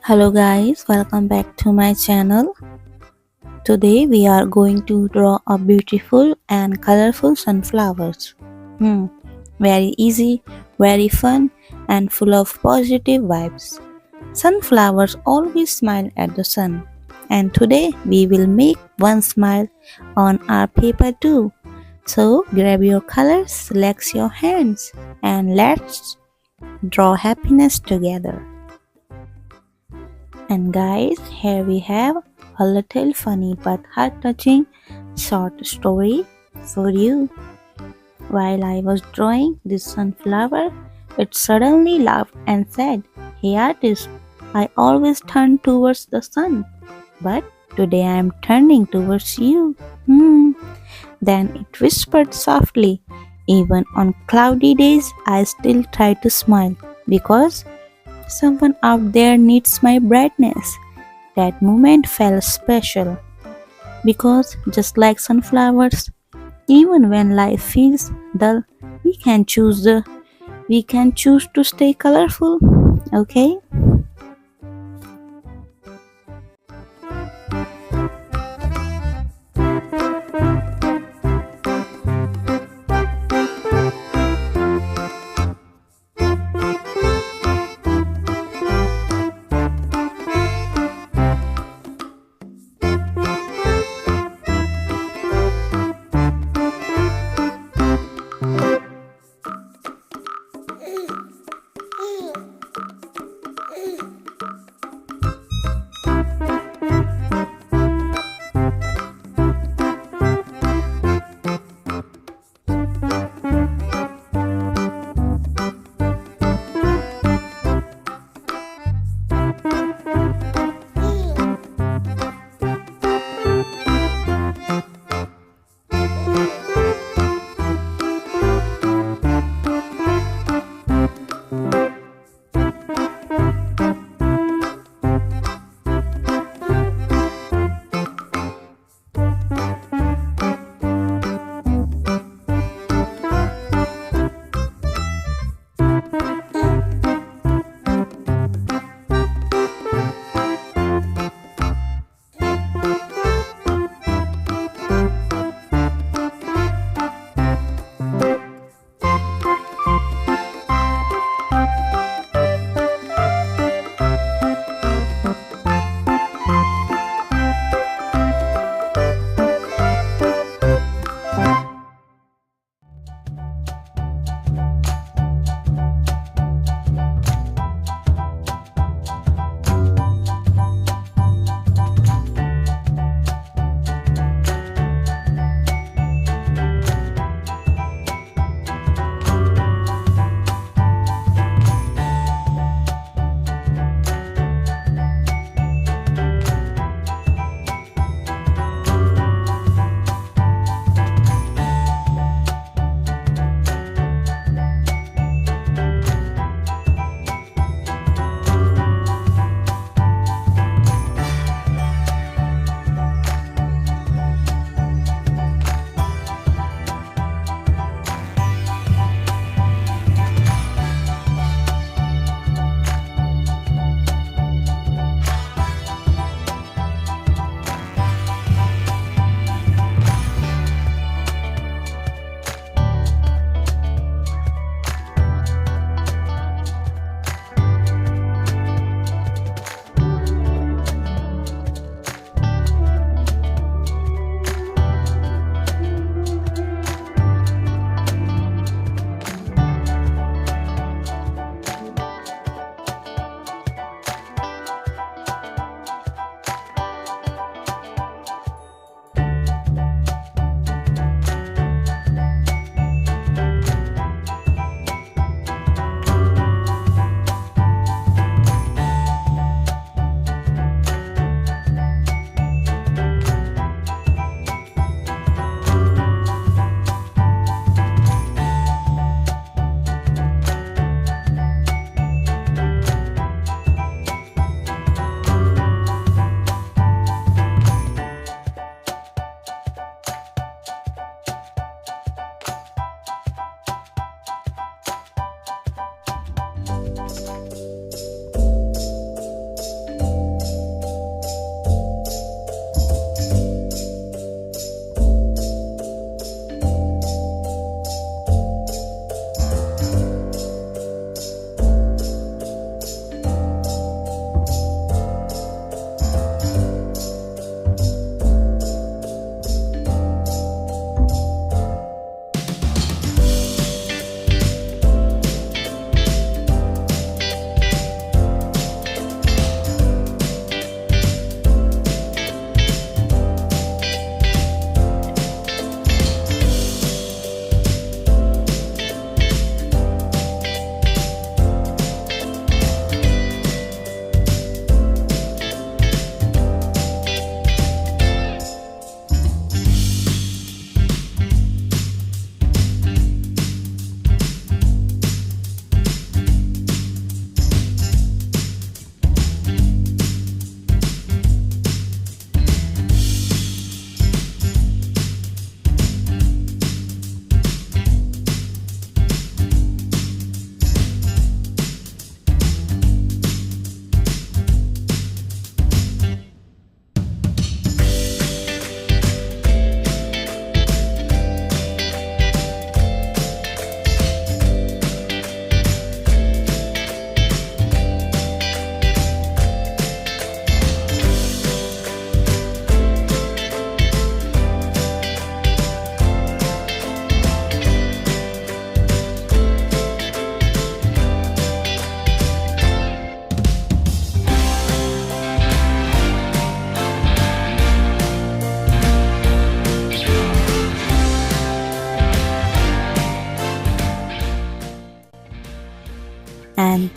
Hello guys, welcome back to my channel. Today we are going to draw a beautiful and colorful sunflowers. Hmm, very easy, very fun and full of positive vibes. Sunflowers always smile at the sun. And today we will make one smile on our paper too. So grab your colors, relax your hands and let's draw happiness together. And guys, here we have a little funny but heart-touching short story for you. While I was drawing this sunflower, it suddenly laughed and said, "Hey artist, I always turn towards the sun, but today I am turning towards you." Then it whispered softly, "Even on cloudy days, I still try to smile because someone out there needs my brightness." That moment felt special because just like sunflowers, even when life feels dull, we can choose the we can choose to stay colorful. Okay?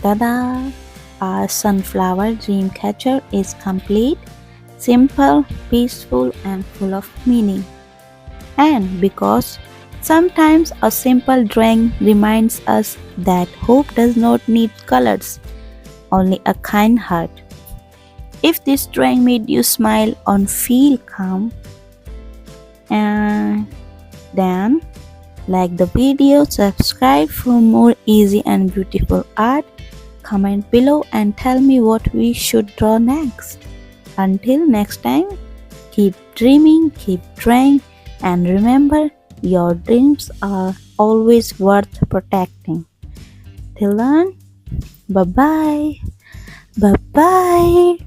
Tada! Our sunflower dream catcher is complete, simple, peaceful, and full of meaning. And because sometimes a simple drawing reminds us that hope does not need colors, only a kind heart. If this drawing made you smile or feel calm, and then like the video, subscribe for more easy and beautiful art. Comment below and tell me what we should draw next. Until next time, keep dreaming, keep trying, and remember your dreams are always worth protecting. Till then, bye bye. Bye bye.